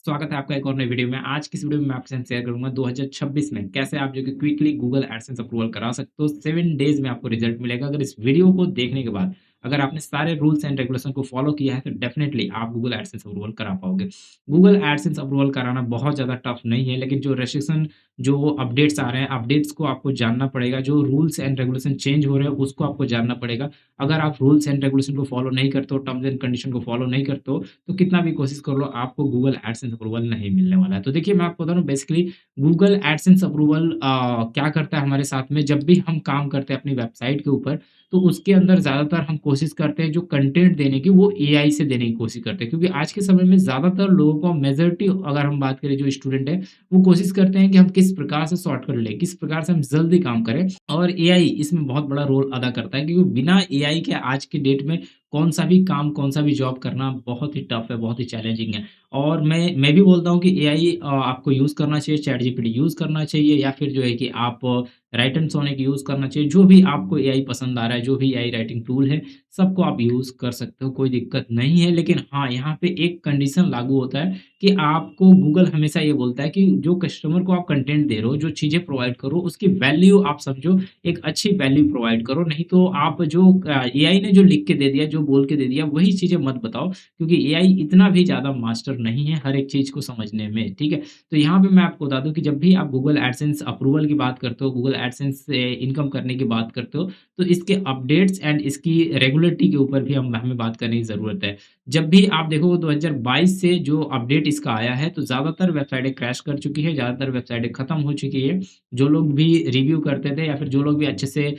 स्वागत है आपका एक और नई वीडियो में। आज की इस वीडियो में मैं आपके साथ शेयर करूँगा 2026 में कैसे आप जो कि क्विकली गूगल एडसेंस अप्रूवल करा सकते हो। 7 डेज़ में आपको रिज़ल्ट मिलेगा। अगर इस वीडियो को देखने के बाद अगर आपने सारे रूल्स एंड रेगुलेशन को फ़ॉलो किया है तो डेफ़िनिटली आप गूगल एडसेंस अप्रूवल करा पाओगे। गूगल एडसेंस अप्रूवल कराना बहुत ज़्यादा टफ़ नहीं है, लेकिन जो रेस्ट्रिक्शन जो अपडेट्स आ रहे हैं, अपडेट्स को आपको जानना पड़ेगा। जो रूल्स एंड रेगुलेशन चेंज हो रहे हैं, उसको आपको जानना पड़ेगा। अगर आप रूल्स एंड रेगुलेशन को फ़ॉलो नहीं करते हो, टर्म्स एंड कंडीशन को फ़ॉलो नहीं करते हो, तो कितना भी कोशिश कर लो आपको गूगल एडसेंस अप्रूवल नहीं मिलने वाला है। तो देखिए मैं आपको बता रहा हूँ बेसिकली गूगल एडसेंस अप्रूवल क्या करता है हमारे साथ में जब भी हम काम करते हैं अपनी वेबसाइट के ऊपर, तो उसके अंदर ज़्यादातर हम कोशिश करते हैं जो कंटेंट देने की वो एआई से देने की कोशिश करते हैं। क्योंकि आज के समय में ज़्यादातर लोगों को मेजॉरिटी अगर हम बात करें जो स्टूडेंट है, वो कोशिश करते हैं कि हम किस प्रकार से शॉर्टकट लें, किस प्रकार से हम जल्दी काम करें और एआई इसमें बहुत बड़ा रोल अदा करता है क्योंकि बिना एआई के आज की डेट में कौन-सा भी काम, कौन-सा भी जॉब करना बहुत ही टफ़ है, बहुत ही चैलेंजिंग है। और मैं भी बोलता हूँ कि एआई आपको यूज़ करना चाहिए, चैटजीपीटी यूज़ करना चाहिए या फिर जो है कि आप राइट एंड सोनिक यूज़ करना चाहिए। जो भी आपको एआई पसंद आ रहा है, जो भी एआई राइटिंग टूल है, सबको आप यूज़ कर सकते हो, कोई दिक्कत नहीं है। लेकिन हाँ, यहाँ पे एक कंडीशन लागू होता है कि आपको गूगल हमेशा ये बोलता है कि जो कस्टमर को आप कंटेंट दे रहे हो, जो चीज़ें प्रोवाइड करो, उसकी वैल्यू आप समझो, एक अच्छी वैल्यू प्रोवाइड करो। नहीं तो आप जो एआई ने जो लिख के दे दिया, जो बोल के दे दिया, वही चीज़ें मत बताओ क्योंकि एआई इतना भी ज़्यादा मास्टर नहीं है हर एक चीज़ को समझने में, ठीक है? तो यहाँ पे मैं आपको बता दूँ कि जब भी आप गूगल एडसेंस अप्रूवल की बात करते हो, गूगल एडसेंस से इनकम करने की बात करते हो, तो इसके अपडेट्स एंड इसकी रेगुलेटरी के ऊपर भी हम हमें बात करने की ज़रूरत है। जब भी आप देखो 2022 से जो अपडेट इसका आया है, तो ज़्यादातर वेबसाइटें क्रैश कर चुकी है, ज़्यादातर वेबसाइटें खत्म हो चुकी है। जो लोग भी रिव्यू करते थे या फिर जो लोग भी अच्छे से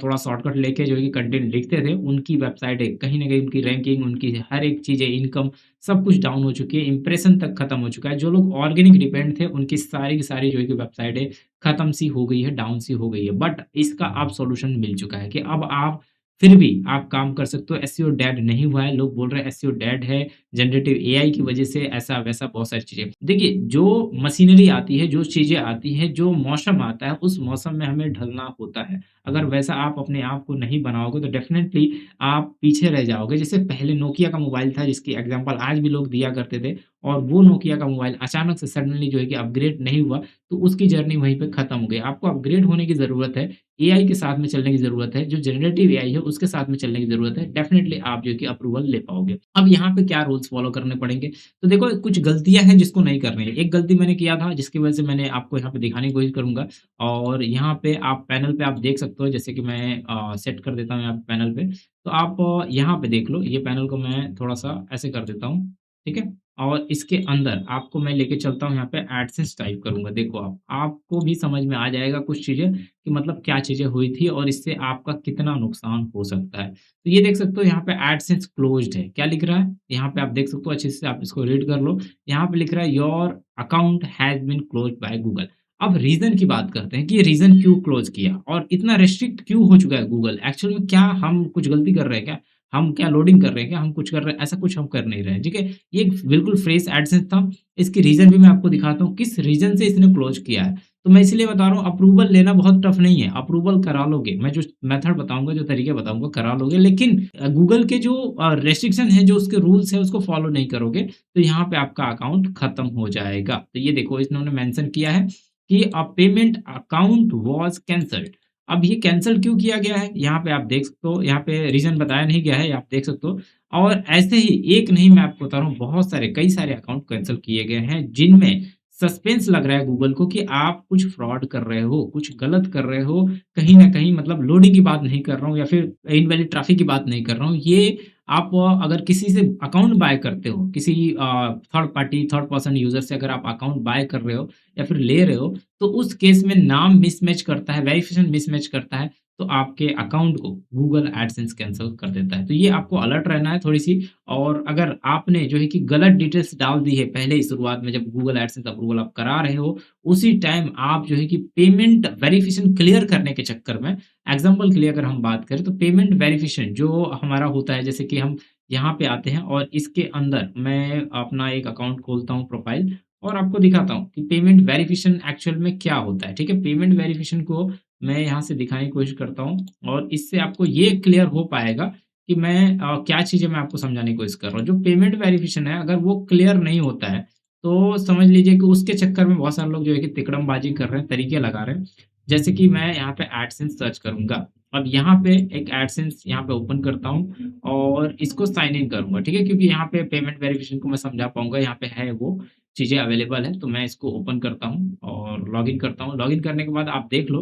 थोड़ा शॉर्टकट लेके जो है कि कंटेंट लिखते थे, उनकी वेबसाइटें कहीं न कहीं उनकी रैंकिंग, उनकी हर एक चीज़ें, इनकम सब कुछ डाउन हो चुकी है, इंप्रेशन तक खत्म हो चुका है। जो लोग ऑर्गेनिक डिपेंड थे, उनकी सारी की सारी जो है कि वेबसाइटें खत्म सी हो गई है, डाउन सी हो गई है। बट इसका अब सॉल्यूशन मिल चुका है कि अब आप फिर भी आप काम कर सकते हो। एसईओ डेड नहीं हुआ है, लोग बोल रहे हैं एसईओ डेड है, जनरेटिव एआई की वजह से ऐसा-वैसा बहुत सारी चीज़ें। देखिए, जो मशीनरी आती है, जो चीज़ें आती हैं, जो मौसम आता है, उस मौसम में हमें ढलना होता है। अगर वैसा आप अपने आप को नहीं बनाओगे तो डेफ़िनेटली आप पीछे रह जाओगे। जैसे पहले नोकिया का मोबाइल था जिसकी एग्ज़ाम्पल आज भी लोग दिया करते थे और वो नोकिया का मोबाइल अचानक से सडनली जो है कि अपग्रेड नहीं हुआ, तो उसकी जर्नी वहीं पे ख़त्म हो गई। आपको अपग्रेड होने की ज़रूरत है, एआई के साथ में चलने की ज़रूरत है, जो जनरेटिव एआई है उसके साथ में चलने की ज़रूरत है। डेफ़िनेटली आप जो है कि अप्रूवल ले पाओगे। अब यहाँ पे क्या रूल्स फ़ॉलो करने पड़ेंगे? तो देखो कुछ गलतियाँ हैं जिसको नहीं करनी है। एक गलती मैंने किया था जिसकी वज़ह से मैंने आपको यहाँ पे दिखाने की कोशिश करूँगा और यहाँ पे आप पैनल पे आप देख सकते हो जैसे कि मैं सेट कर देता हूँ यहाँ पे पैनल पे। तो आप यहाँ पे देख लो, ये पैनल को मैं थोड़ा-सा ऐसे कर देता हूँ, ठीक है? और इसके अंदर आपको मैं लेके चलता हूँ यहाँ पे एडसेंस टाइप करूँगा, देखो आप। आपको भी समझ में आ जाएगा कुछ चीज़ें कि मतलब क्या चीज़ें हुई थी और इससे आपका कितना नुकसान हो सकता है। तो ये देख सकते हो यहाँ पे एडसेंस क्लोज़्ड है, क्या लिख रहा है? यहाँ पे आप देख सकते हो अच्छे से आप इसको रीड कर लो। यहाँ पे लिख रहा है your account has been closed by Google. अब रीज़न की बात करते हैं कि ये रीज़न क्यों क्लोज़ किया और इतना रिस्ट्रिक्ट क्यों हो चुका है गूगल? एक्चुअल में क्या हम कुछ गलती कर रहे हैं क्या? हम क्या लोडिंग कर रहे हैं क्या? हम कुछ कर रहे हैं? ऐसा कुछ हम कर नहीं रहे हैं, ठीक है? ये एक बिल्कुल फ्रेश एडसेंस था। इसकी रीज़न भी मैं आपको दिखाता हूँ, किस रीज़न से इसने क्लोज़ किया है। तो मैं इसलिए बता रहा हूँ अप्रूवल लेना बहुत टफ़ नहीं है, अप्रूवल करा लोगे। मैं जो मेथड बताऊँगा, जो तरीके बताऊँगा करा लोगे लेकिन गूगल के जो रेस्ट्रिक्शन है, जो उसके रूल्स हैं उसको फ़ॉलो नहीं करोगे, तो यहाँ पे आपका अकाउंट खत्म हो जाएगा। तो ये देखो इन्होंने मेंशन किया है कि पेमेंट अकाउंट वाज़ कैंसल्ड। अब ये कैंसल क्यों किया गया है? यहाँ पे आप देख सकते हो, यहाँ पे रीज़न बताया नहीं गया है, आप देख सकते हो। और ऐसे ही एक नहीं मैं आपको बता रहा हूँ बहुत सारे कई सारे अकाउंट कैंसल किए गए हैं, जिनमें सस्पेंस लग रहा है गूगल को कि आप कुछ फ्रॉड कर रहे हो, कुछ गलत कर रहे हो, कहीं न कहीं मतलब लोडिंग की बात नहीं कर रहा हूँ या फिर इनवैलिड ट्रैफिक की बात नहीं कर रहा हूँ। ये आप अगर किसी से अकाउंट बाय करते हो, किसी third party, third person user से अगर आप अकाउंट बाय कर रहे हो या फिर ले रहे हो, तो उस केस में नाम मिसमैच करता है, वेरिफिकेशन मिसमैच करता है, तो आपके अकाउंट को गूगल एडसेंस कैंसल कर देता है। तो ये आपको अलर्ट रहना है थोड़ी-सी और अगर आपने जो है कि गलत डिटेल्स डाल दी है पहले ही शुरुआत में जब गूगल एडसेंस अप्रूवल आप करा रहे हो, उसी टाइम आप जो है कि पेमेंट वेरिफिकेशन क्लियर करने के चक्कर में एग्ज़ाम्पल के लिए अगर हम बात करें तो पेमेंट वेरिफिकेशन जो हमारा होता है जैसे कि हम यहाँ पे आते हैं और इसके अंदर मैं अपना एक अकाउंट खोलता हूँ प्रोफ़ाइल और आपको दिखाता हूँ कि पेमेंट वेरिफिकेशन एक्चुअल में क्या होता है, ठीक है? पेमेंट वेरिफिकेशन को मैं यहाँ से दिखाने की कोशिश करता हूँ और इससे आपको ये क्लियर हो पाएगा कि मैं क्या चीज़ें मैं आपको समझाने की कोशिश कर रहा हूँ। जो पेमेंट वेरिफिकेशन है अगर वो क्लियर नहीं होता है, तो समझ लीजिए कि उसके चक्कर में बहुत सारे लोग जो है कि तिकड़मबाजी कर रहे हैं, तरीके लगा रहे हैं। जैसे कि मैं यहाँ पे एडसेंस सर्च करूँगा। अब यहाँ पे एक एडसेंस यहाँ पे ओपन करता हूँ और इसको साइन इन करूँगा, ठीक है? क्योंकि यहाँ पे पेमेंट वेरिफिकेशन को मैं समझा पाऊँगा, यहाँ पे है वो चीज़ें अवेलेबल है, तो मैं इसको ओपन करता हूँ और लॉगिन करता हूँ। लॉगिन करने के बाद आप देख लो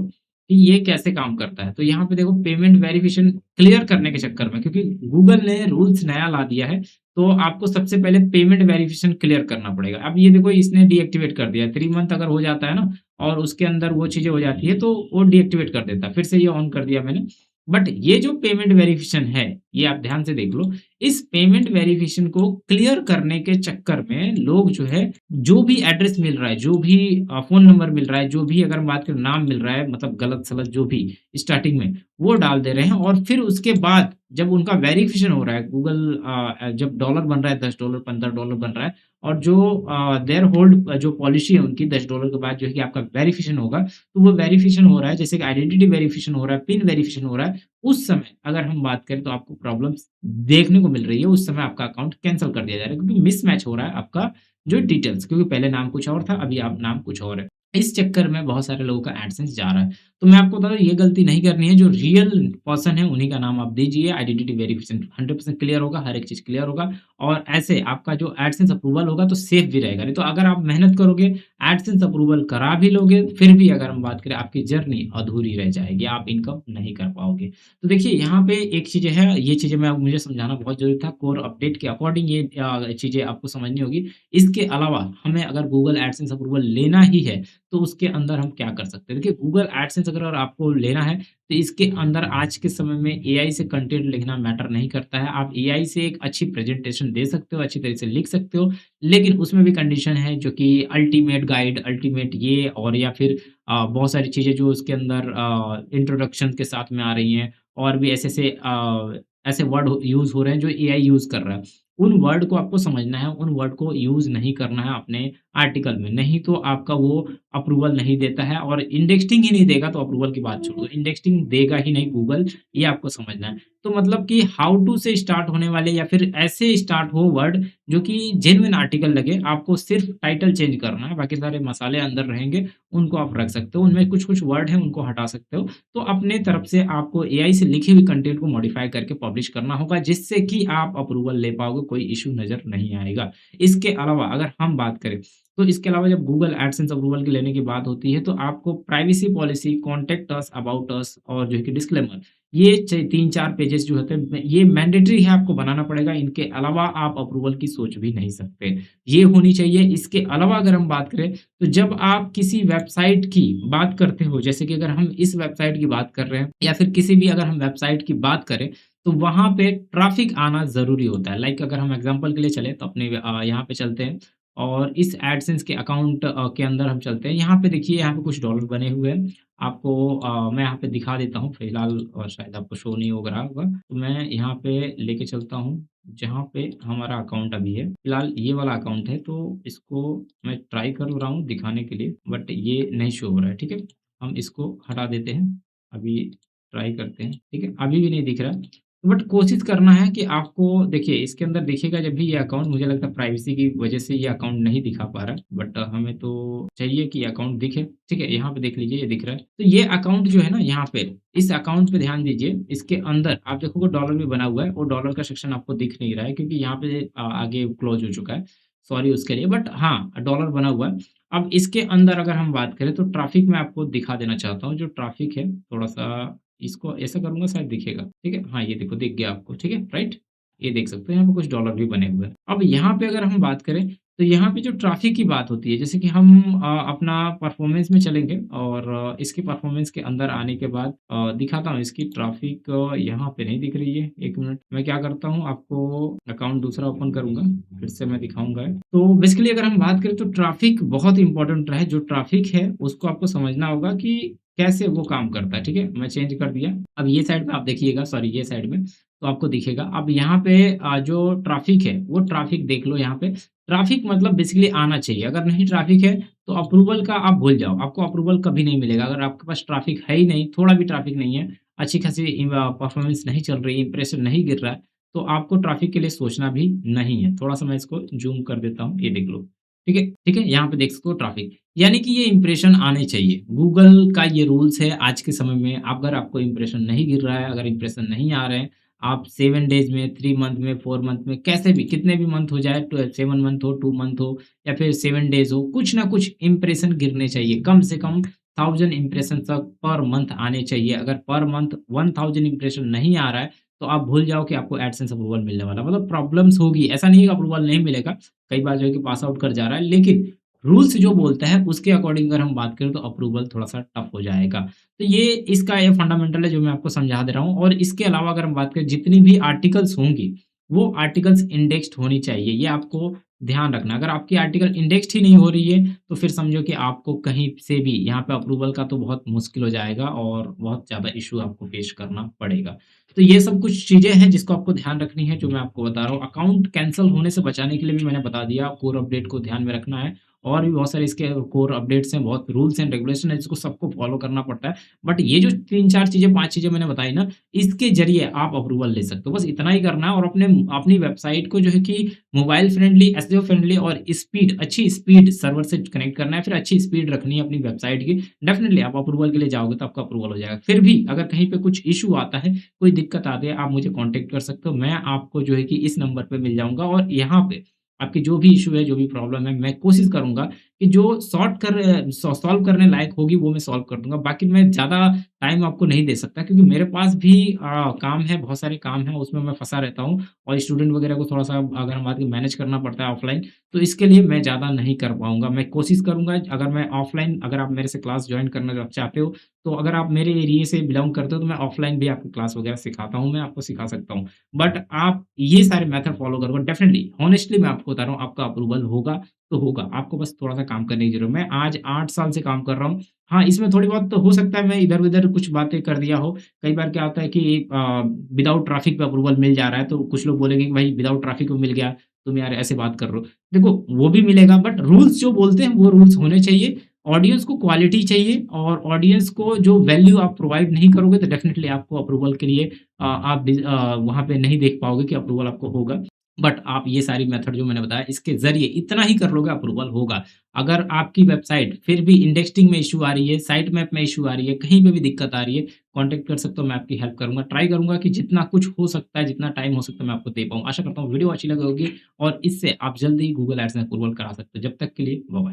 कि ये कैसे काम करता है। तो यहाँ पे देखो पेमेंट वेरिफिकेशन क्लियर करने के चक्कर में, क्योंकि गूगल ने रूल्स नया ला दिया है, तो आपको सबसे पहले पेमेंट वेरिफिकेशन क्लियर करना पड़ेगा। अब ये देखो इसने डीएक्टिवेट कर दिया, 3 मंथ अगर हो जाता है ना और उसके अंदर वो चीज़ें हो जाती है, तो वो डीएक्टिवेट कर देता है। फिर से ये ऑन कर दिया मैंने। बट ये जो पेमेंट वेरिफिकेशन है, ये आप ध्यान से देख लो, इस पेमेंट वेरिफिकेशन को क्लियर करने के चक्कर में लोग जो है, जो भी एड्रेस मिल रहा है, जो भी फ़ोन नंबर मिल रहा है, जो भी अगर हम बात करें नाम मिल रहा है, मतलब गलत-सलत जो भी स्टार्टिंग में, वो डाल दे रहे हैं और फिर उसके बाद जब उनका वेरिफिकेशन हो रहा है, गूगल जब डॉलर बन रहा है, $10 $15 बन रहा है और जो देयर होल्ड जो पॉलिसी है उनकी $10 के बाद जो है कि आपका वेरिफिकेशन होगा, तो वो वेरिफिकेशन हो रहा है, जैसे कि आइडेंटिटी वेरिफिकेशन हो रहा है, पिन वेरिफिकेशन हो रहा है, उस समय अगर हम बात करें तो आपको प्रॉब्लम्स देखने को मिल रही है, उस समय आपका अकाउंट कैंसल कर दिया जा रहा है, क्योंकि मिसमैच हो रहा है आपका जो डिटेल्स, क्योंकि पहले नाम कुछ और था, अभी आप नाम कुछ और है। इस चक्कर में बहुत सारे लोगों का एडसेंस जा रहा है। तो मैं आपको बता दूँ ये गलती नहीं करनी है, जो रियल पर्सन है उन्हीं का नाम आप दीजिए, आइडेंटिटी वेरिफिकेशन 100% क्लियर होगा, हर एक चीज़ क्लियर होगा और ऐसे आपका जो एडसेंस अप्रूवल होगा तो सेफ भी रहेगा। नहीं तो अगर आप मेहनत करोगे, एडसेंस अप्रूवल करा भी लोगे, फिर भी अगर हम बात करें आपकी जर्नी अधूरी रह जाएगी, आप इनकम नहीं कर पाओगे। तो देखिए यहाँ पे एक चीज़ें है, ये चीज़ें मैं मुझे समझाना बहुत ज़रूरी था, कोर अपडेट के अकॉर्डिंग ये चीज़ें आपको समझनी होगी। इसके अलावा हमें अगर गूगल एडसेंस अप्रूवल लेना ही है, तो उसके अंदर हम क्या कर सकते हैं? देखिए गूगल एडसेंस अगर आपको लेना है, तो इसके अंदर आज के समय में एआई से कंटेंट लिखना मैटर नहीं करता है। आप एआई से एक अच्छी प्रेज़ेंटेशन दे सकते हो, अच्छी तरह से लिख सकते हो, लेकिन उसमें भी कंडीशन है जो कि अल्टीमेट गाइड, अल्टीमेट ये और या फिर बहुत सारी चीज़ें जो उसके अंदर इंट्रोडक्शन के साथ में आ रही हैं और भी ऐसे-ऐसे ऐसे वर्ड यूज़ हो रहे हैं जो एआई यूज़ कर रहा है। उन वर्ड को आपको समझना है, उन वर्ड को यूज़ नहीं करना है अपने आर्टिकल में, नहीं तो आपका वो अप्रूवल नहीं देता है और इंडेक्सिंग ही नहीं देगा तो अप्रूवल की बात छोड़ दो, इंडेक्सिंग देगा ही नहीं गूगल, ये आपको समझना है। तो मतलब कि हाउ टू से स्टार्ट होने वाले या फिर ऐसे स्टार्ट हो वर्ड जो कि जेन्युइन आर्टिकल लगे, आपको सिर्फ टाइटल चेंज करना है, बाकी सारे मसाले अंदर रहेंगे, उनको आप रख सकते हो। उनमें कुछ-कुछ वर्ड हैं, उनको हटा सकते हो। तो अपने तरफ से आपको एआई से लिखी हुई कंटेंट को मॉडिफाई करके पब्लिश करना होगा, जिससे कि आप अप्रूवल ले पाओगे, कोई इश्यू नज़र नहीं आएगा। इसके अलावा अगर हम बात करें तो इसके अलावा जब गूगल एडसेंस अप्रूवल की लेने की बात होती है, तो आपको privacy policy, contact us, about us और जो है कि डिस्क्लेमर, ये च 3-4 पेजेज़ जो होते हैं, ये मैंडेटरी है, आपको बनाना पड़ेगा। इनके अलावा आप अप्रूवल की सोच भी नहीं सकते। ये होनी चाहिए। इसके अलावा अगर हम बात करें, तो जब आप किसी वेबसाइट की बात करते हो, जैसे कि अगर हम इस वेबसाइट की बात कर रहे हैं या फिर किसी भी अगर हम वेबसाइट की बात करें, तो वहाँ पे ट्रैफ़िक आना ज़रूरी होता है। लाइक अगर हम एग्ज़ाम्पल के लिए चलें, तो अपने यहाँ पे चलते हैं और इस एडसेंस के अकाउंट के अंदर हम चलते हैं। यहाँ पे देखिए, यहाँ पे कुछ डॉलर बने हुए हैं। आपको मैं यहाँ पे दिखा देता हूँ फिलहाल और शायद आपको शो नहीं हो रहा होगा। तो मैं यहाँ पे लेके चलता हूँ, जहाँ पे हमारा अकाउंट अभी है। फिलहाल ये वाला अकाउंट है, तो इसको मैं ट्राई कर रहा हूँ दिखाने के लिए, बट ये नहीं शो हो रहा है, ठीक है? हम इसको हटा देते हैं। अभी ट्राई करते हैं, ठीक है? अभी भी नहीं दिख रहा है। बट कोशिश करना है कि आपको देखिए इसके अंदर दिखेगा जब भी ये अकाउंट, मुझे लगता है प्राइवेसी की वजह से ये अकाउंट नहीं दिखा पा रहा है, बट हमें तो चाहिए कि अकाउंट दिखे, ठीक है? यहाँ पे देख लीजिए, ये दिख रहा है। तो ये अकाउंट जो है ना, यहाँ पे इस अकाउंट पे ध्यान दीजिए, इसके अंदर आप देखोगे डॉलर भी बना हुआ है, वो डॉलर का सेक्शन आपको दिख नहीं रहा है क्योंकि यहाँ पे आगे क्लोज हो चुका है, सॉरी उसके लिए। बट हाँ, डॉलर बना हुआ है। अब इसके अंदर अगर हम बात करें तो ट्रैफिक मैं आपको दिखा देना चाहता हूँ, जो ट्रैफिक है थोड़ा-सा इसको ऐसा करूँगा शायद दिखेगा, ठीक है? हाँ, ये देखो दिख गया आपको, ठीक है? राइट? ये देख सकते हो, यहाँ पे कुछ डॉलर भी बने हुए हैं। अब यहाँ पे अगर हम बात करें, तो यहाँ पे जो ट्रैफिक की बात होती है, जैसे कि हम अपना परफ़ॉर्मेंस में चलेंगे और इसके परफ़ॉर्मेंस के अंदर आने के बाद दिखाता हूँ इसकी ट्रैफिक यहाँ पे नहीं दिख रही है। 1 मिनट, मैं क्या करता हूँ, आपको अकाउंट दूसरा ओपन करूँगा, फिर से मैं दिखाऊँगा। तो बेसिकली अगर हम बात करें तो ट्रैफिक बहुत इम्पोर्टेंट है, जो ट्रैफिक है उसको आपको समझना होगा कि कैसे वो काम करता है, ठीक है? मैं चेंज कर दिया। अब ये साइड में आप देखिएगा, सॉरी ये साइड में, तो आपको दिखेगा। अब यहाँ पे जो ट्रैफिक है, वो ट्रैफिक देख लो यहाँ पे। ट्रैफक मतलब बेसिकली आना चाहिए, अगर नहीं ट्रैफिक है, तो अप्रूवल का आप भूल जाओ, आपको अप्रूवल कभी नहीं मिलेगा। अगर आपके पास ट्रैफिक है ही नहीं, थोड़ा भी ट्रैफिक नहीं है, अच्छी खासी परफ़ॉर्मेंस नहीं चल रही है, इंप्रेशन नहीं गिर रहा है, तो आपको ट्रैफिक के लिए सोचना भी नहीं है। थोड़ा-सा मैं इसको ज़ूम कर देता हूँ, ये देख लो। ठीक है? यहाँ पे देख सकते हो ट्रैफ़िक, यानी कि ये इंप्रेशन आने चाहिए। गूगल का ये रूल्स है आज के समय में, अगर आपको इंप्रेशन नहीं गिर रहा है, अगर इंप्रेशन नहीं आ रहे हैं, आप 7 डेज़ में, 3 मंथ में, 4 मंथ में, कैसे भी कितने भी मंथ हो जाए, ट 7 मंथ हो, 2 मंथ हो या फिर 7 डेज़ हो, कुछ ना कुछ इंप्रेशन गिरने चाहिए। कम से कम 1000 इंप्रेशन तक पर मंथ आने चाहिए। अगर पर मंथ 1000 इंप्रेशन नहीं आ रहा है, तो आप भूल जाओ कि आपको एडसेंस अप्रूवल मिलने वाला है। मतलब प्रॉब्लम्स होगी, ऐसा नहीं है कि अप्रूवल नहीं मिलेगा। कई बार जो है कि पास आउट कर जा रहा है, लेकिन रूल्स जो बोलता है उसके अकॉर्डिंग अगर हम बात करें तो अप्रूवल थोड़ा-सा टफ हो जाएगा। तो ये इसका ये फंडामेंटल है जो मैं आपको समझा दे रहा हूँ और इसके अलावा अगर हम बात करें जितनी भी आर्टिकल्स होंगी, वो आर्टिकल्स इंडेक्स्ड होनी चाहिए, ये आपको ध्यान रखना है। अगर आपकी आर्टिकल इंडेक्स्ड ही नहीं हो रही है, तो फिर समझो कि आपको कहीं से भी यहाँ पे अप्रूवल का तो बहुत मुश्किल हो जाएगा और बहुत ज़्यादा इश्यू आपको फेस करना पड़ेगा। तो ये सब कुछ चीज़ें हैं जिसको आपको ध्यान रखनी है जो मैं आपको बता रहा हूँ। अकाउंट कैंसल होने से बचाने के लिए भी मैंने बता दिया, कोर अपडेट को ध्यान में रखना है और भी बहुत सारे इसके कोर अपडेट्स हैं, बहुत रूल्स एंड रेगुलेशन है जिसको सबको फॉलो करना पड़ता है। बट ये जो 3-4 चीज़ें, 5 चीज़ें मैंने बताई ना, इसके ज़रिए आप अप्रूवल ले सकते हो। बस इतना ही करना है और अपनी वेबसाइट को जो है कि मोबाइल फ्रेंडली, एसईओ फ्रेंडली और अच्छी स्पीड सर्वर से कनेक्ट करना है, फिर अच्छी स्पीड रखनी है अपनी वेबसाइट की। डेफिनिटली आप अप्रूवल के लिए जाओगे तो आपका अप्रूवल हो जाएगा। फिर भी अगर कहीं पे कुछ इश्यू आता है, कोई दिक्कत आती है, आप मुझे कॉन्टैक्ट कर सकते हो। मैं आपको जो है कि इस नंबर पे मिल जाऊँगा और यहाँ पे आपकी जो भी इश्यू है, जो भी प्रॉब्लम है, मैं कोशिश करूँगा कि जो सॉल्व करने लायक होगी वो मैं सॉल्व कर दूँगा। बाकी मैं ज़्यादा टाइम आपको नहीं दे सकता क्योंकि मेरे पास भी काम है, बहुत सारे काम हैं, उसमें मैं फँसा रहता हूँ और स्टूडेंट वगैरह को थोड़ा-सा अगर हम बात करें मैनेज करना पड़ता है ऑफ़लाइन, तो इसके लिए मैं ज़्यादा नहीं कर पाऊँगा। मैं कोशिश करूँगा अगर मैं ऑफ़लाइन अगर आप मेरे से क्लास जॉइन करना चाहते हो, तो अगर आप मेरे एरिये से बिलॉन्ग करते हो तो मैं ऑफ़लाइन भी आपको क्लास वगैरह सिखाता हूँ, मैं आपको सिखा सकता हूँ। बट आप ये सारे मेथड फ़ॉलो करोगे डेफ़िनिटली हॉनेस्टली मैं आपको बता रहा हूँ आपका अप्रूवल होगा तो होगा। आपको बस थोड़ा-सा काम करने की ज़रूरत है। मैं आज 8 साल से काम कर रहा हूँ। हाँ, इसमें थोड़ी बहुत तो हो सकता है मैं इधर-उधर कुछ बातें कर दिया हो। कई बार क्या होता है कि विदाउट ट्रैफिक पे अप्रूवल मिल जा रहा है, तो कुछ लोग बोलेंगे कि भाई विदाउट ट्रैफिक में मिल गया, तुम यार ऐसे बात कर रहे हो। देखो, वो भी मिलेगा बट रूल्स जो बोलते हैं वो रूल्स होने चाहिए। ऑडियंस को क्वालिटी चाहिए और ऑडियंस को जो वैल्यू आप प्रोवाइड नहीं करोगे तो डेफिनिटली आपको अप्रूवल के लिए वहाँ पे नहीं देख पाओगे कि अप्रूवल आपको होगा। बट आप ये सारी मेथड जो मैंने बताया इसके ज़रिए इतना ही कर लोगे अप्रूवल होगा। अगर आपकी वेबसाइट फिर भी इंडेक्सिंग में इश्यू आ रही है, साइट मैप में इश्यू आ रही है, कहीं पे भी दिक्कत आ रही है, कॉन्टैक्ट कर सकते हो, मैं आपकी हेल्प करूँगा। ट्राई करूँगा कि जितना कुछ हो सकता है, जितना टाइम हो सकता है मैं आपको दे पाऊँ। आशा करता हूँ वीडियो अच्छी लगी होगी और इससे आप जल्दी ही गूगल एडसेंस अप्रूवल करा सकते हो। जब तक के लिए बाय बाय।